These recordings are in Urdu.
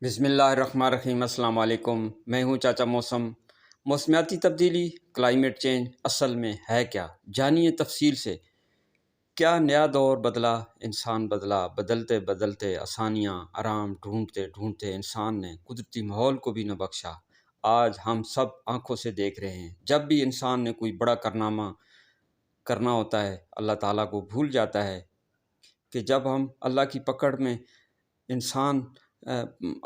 بسم اللہ الرحمن الرحیم۔ السلام علیکم، میں ہوں چاچا موسم۔ موسمیاتی تبدیلی، کلائمیٹ چینج اصل میں ہے کیا؟ جانیے تفصیل سے۔ کیا نیا دور بدلا، انسان بدلا؟ بدلتے بدلتے آسانیاں، آرام ڈھونڈتے ڈھونڈتے انسان نے قدرتی ماحول کو بھی نہ بخشا۔ آج ہم سب آنکھوں سے دیکھ رہے ہیں، جب بھی انسان نے کوئی بڑا کارنامہ کرنا ہوتا ہے، اللہ تعالیٰ کو بھول جاتا ہے کہ جب ہم اللہ کی پکڑ میں انسان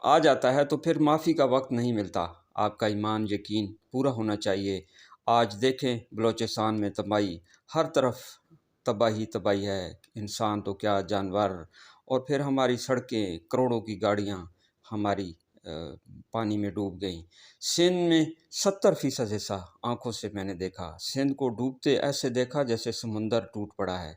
آ جاتا ہے تو پھر معافی کا وقت نہیں ملتا۔ آپ کا ایمان یقین پورا ہونا چاہیے۔ آج دیکھیں بلوچستان میں تباہی، ہر طرف تباہی تباہی ہے، انسان تو کیا جانور، اور پھر ہماری سڑکیں، کروڑوں کی گاڑیاں ہماری پانی میں ڈوب گئیں۔ سندھ میں 70% حصہ آنکھوں سے میں نے دیکھا۔ سندھ کو ڈوبتے ایسے دیکھا جیسے سمندر ٹوٹ پڑا ہے۔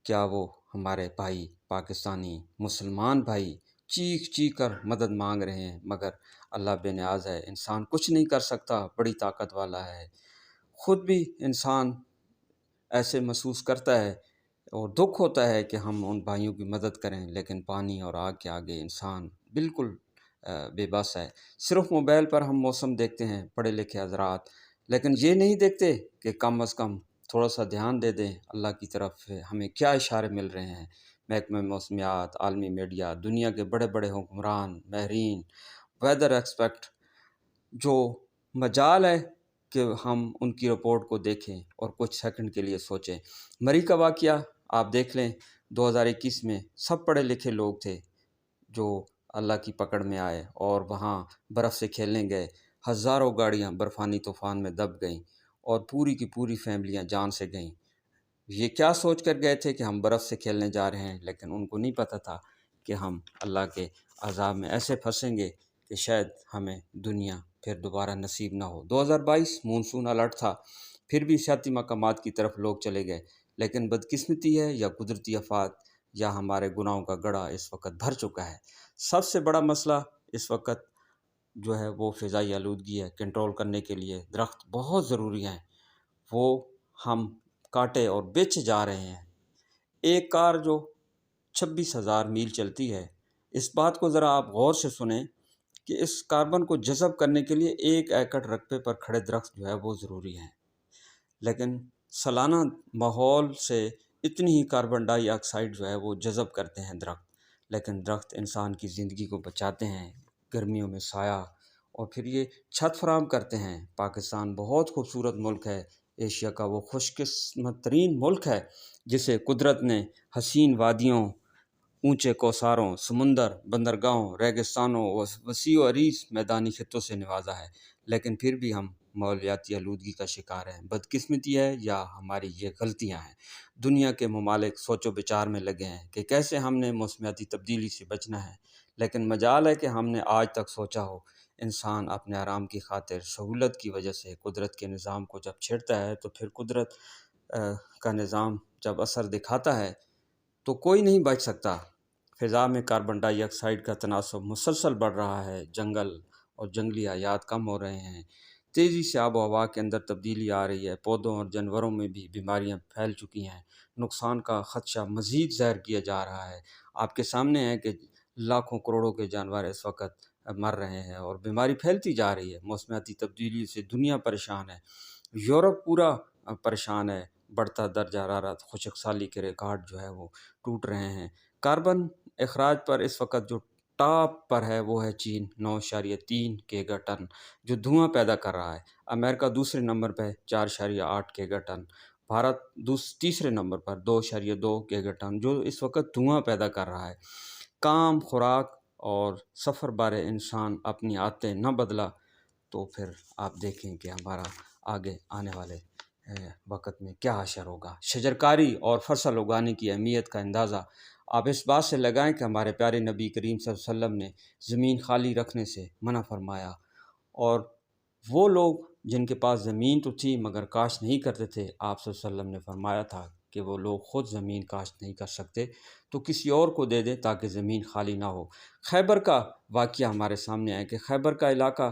کیا وہ ہمارے بھائی پاکستانی مسلمان بھائی چیخ چیخ کر مدد مانگ رہے ہیں، مگر اللہ بے نیاز ہے، انسان کچھ نہیں کر سکتا، بڑی طاقت والا ہے۔ خود بھی انسان ایسے محسوس کرتا ہے اور دکھ ہوتا ہے کہ ہم ان بھائیوں کی مدد کریں، لیکن پانی اور آگ کے آگے انسان بالکل بے بس ہے۔ صرف موبائل پر ہم موسم دیکھتے ہیں، پڑھے لکھے حضرات، لیکن یہ نہیں دیکھتے کہ کم از کم تھوڑا سا دھیان دے دیں اللہ کی طرف ہمیں کیا اشارے مل رہے ہیں۔ محکمہ موسمیات، عالمی میڈیا، دنیا کے بڑے بڑے حکمران، ماہرین، ویدر ایکسپرٹ، جو مجال ہے کہ ہم ان کی رپورٹ کو دیکھیں اور کچھ سیکنڈ کے لیے سوچیں۔ مری کا واقعہ آپ دیکھ لیں، 2021 میں سب پڑھے لکھے لوگ تھے جو اللہ کی پکڑ میں آئے اور وہاں برف سے کھیلنے گئے۔ ہزاروں گاڑیاں برفانی طوفان میں دب گئیں اور پوری کی پوری فیملیاں جان سے گئیں۔ یہ کیا سوچ کر گئے تھے کہ ہم برف سے کھیلنے جا رہے ہیں، لیکن ان کو نہیں پتہ تھا کہ ہم اللہ کے عذاب میں ایسے پھنسیں گے کہ شاید ہمیں دنیا پھر دوبارہ نصیب نہ ہو۔ 2022 مونسون الرٹ تھا، پھر بھی سیاحتی مقامات کی طرف لوگ چلے گئے، لیکن بدقسمتی ہے یا قدرتی آفات یا ہمارے گناہوں کا گڑھا اس وقت بھر چکا ہے۔ سب سے بڑا مسئلہ اس وقت جو ہے وہ فضائی آلودگی ہے۔ کنٹرول کرنے کے لیے درخت بہت ضروری ہیں، وہ ہم کاٹے اور بیچے جا رہے ہیں۔ ایک کار جو 26,000 میل چلتی ہے، اس بات کو ذرا آپ غور سے سنیں کہ اس کاربن کو جذب کرنے کے لیے 1 ایکڑ رقبے پر کھڑے درخت جو ہے وہ ضروری ہیں، لیکن سالانہ ماحول سے اتنی ہی کاربن ڈائی آکسائڈ جو ہے وہ جذب کرتے ہیں درخت، لیکن درخت انسان کی زندگی کو بچاتے ہیں، گرمیوں میں سایہ، اور پھر یہ چھت فراہم کرتے ہیں۔ پاکستان بہت خوبصورت ملک ہے، ایشیا کا وہ خوش قسمت ترین ملک ہے جسے قدرت نے حسین وادیوں، اونچے کوثاروں، سمندر، بندرگاہوں، ریگستانوں اور وسیع و عریض میدانی خطوں سے نوازا ہے، لیکن پھر بھی ہم ماحولیاتی آلودگی کا شکار ہیں۔ بدقسمتی ہے یا ہماری یہ غلطیاں ہیں؟ دنیا کے ممالک سوچ و بچار میں لگے ہیں کہ کیسے ہم نے موسمیاتی تبدیلی سے بچنا ہے، لیکن مجال ہے کہ ہم نے آج تک سوچا ہو۔ انسان اپنے آرام کی خاطر سہولت کی وجہ سے قدرت کے نظام کو جب چھیڑتا ہے تو پھر قدرت کا نظام جب اثر دکھاتا ہے تو کوئی نہیں بچ سکتا۔ فضا میں کاربن ڈائی آکسائڈ کا تناسب مسلسل بڑھ رہا ہے، جنگل اور جنگلی حیات کم ہو رہے ہیں، تیزی سے آب و ہوا کے اندر تبدیلی آ رہی ہے، پودوں اور جانوروں میں بھی بیماریاں پھیل چکی ہیں، نقصان کا خدشہ مزید ظاہر کیا جا رہا ہے۔ آپ کے سامنے ہے کہ لاکھوں کروڑوں کے جانور اس وقت مر رہے ہیں اور بیماری پھیلتی جا رہی ہے۔ موسمیاتی تبدیلی سے دنیا پریشان ہے، یورپ پورا پریشان ہے، بڑھتا درجہ حرارت، خشک سالی کے ریکارڈ جو ہے وہ ٹوٹ رہے ہیں۔ کاربن اخراج پر اس وقت جو ٹاپ پر ہے وہ ہے چین، 9.3 گیگا ٹن جو دھواں پیدا کر رہا ہے۔ امریکہ دوسرے نمبر پہ 4.8 گیگا ٹن، بھارت تیسرے نمبر پر 2.2 گیگا ٹن جو اس وقت دھواں پیدا کر رہا ہے۔ کام، خوراک اور سفر بارے انسان اپنی عادتیں نہ بدلا تو پھر آپ دیکھیں کہ ہمارا آگے آنے والے وقت میں کیا حشر ہوگا۔ شجرکاری اور فصل اگانے کی اہمیت کا اندازہ آپ اس بات سے لگائیں کہ ہمارے پیارے نبی کریم صلی اللہ علیہ وسلم نے زمین خالی رکھنے سے منع فرمایا، اور وہ لوگ جن کے پاس زمین تو تھی مگر کاشت نہیں کرتے تھے، آپ صلی اللہ علیہ وسلم نے فرمایا تھا کہ وہ لوگ خود زمین کاشت نہیں کر سکتے تو کسی اور کو دے دیں تاکہ زمین خالی نہ ہو۔ خیبر کا واقعہ ہمارے سامنے آیا کہ خیبر کا علاقہ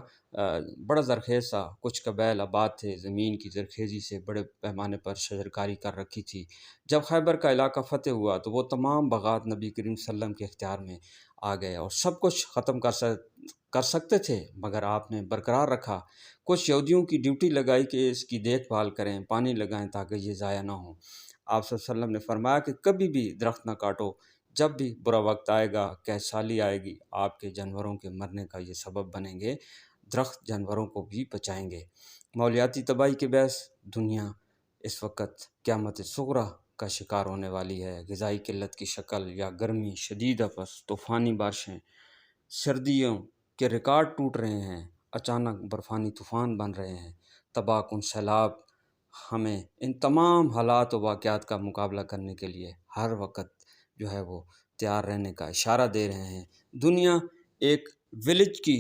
بڑا زرخیز تھا، کچھ قبائل آباد تھے، زمین کی زرخیزی سے بڑے پیمانے پر شجرکاری کر رکھی تھی۔ جب خیبر کا علاقہ فتح ہوا تو وہ تمام باغات نبی کریم صلی اللہ علیہ وسلم کے اختیار میں آ گئے اور سب کچھ ختم کر سکتے تھے، مگر آپ نے برقرار رکھا۔ کچھ یہودیوں کی ڈیوٹی لگائی کہ اس کی دیکھ بھال کریں، پانی لگائیں تاکہ یہ ضائع نہ ہو۔ آپ صلی اللہ علیہ وسلم نے فرمایا کہ کبھی بھی درخت نہ کاٹو، جب بھی برا وقت آئے گا، قحط سالی آئے گی، آپ کے جانوروں کے مرنے کا یہ سبب بنیں گے، درخت جانوروں کو بھی بچائیں گے۔ ماحولیاتی تباہی کے باعث دنیا اس وقت قیامت صغریٰ کا شکار ہونے والی ہے۔ غذائی قلت کی شکل یا گرمی، شدید تپش، طوفانی بارشیں، سردیوں کے ریکارڈ ٹوٹ رہے ہیں، اچانک برفانی طوفان بن رہے ہیں، تباہ کن سیلاب ہمیں ان تمام حالات و واقعات کا مقابلہ کرنے کے لیے ہر وقت جو ہے وہ تیار رہنے کا اشارہ دے رہے ہیں۔ دنیا ایک ولیج کی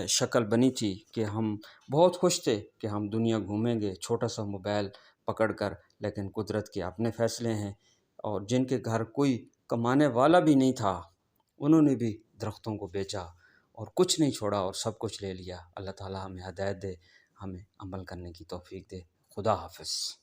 شکل بنی تھی کہ ہم بہت خوش تھے کہ ہم دنیا گھومیں گے چھوٹا سا موبائل پکڑ کر، لیکن قدرت کے اپنے فیصلے ہیں، اور جن کے گھر کوئی کمانے والا بھی نہیں تھا انہوں نے بھی درختوں کو بیچا اور کچھ نہیں چھوڑا اور سب کچھ لے لیا۔ اللہ تعالی ہمیں ہدایت دے، ہمیں عمل کرنے کی توفیق دے۔ خدا حافظ۔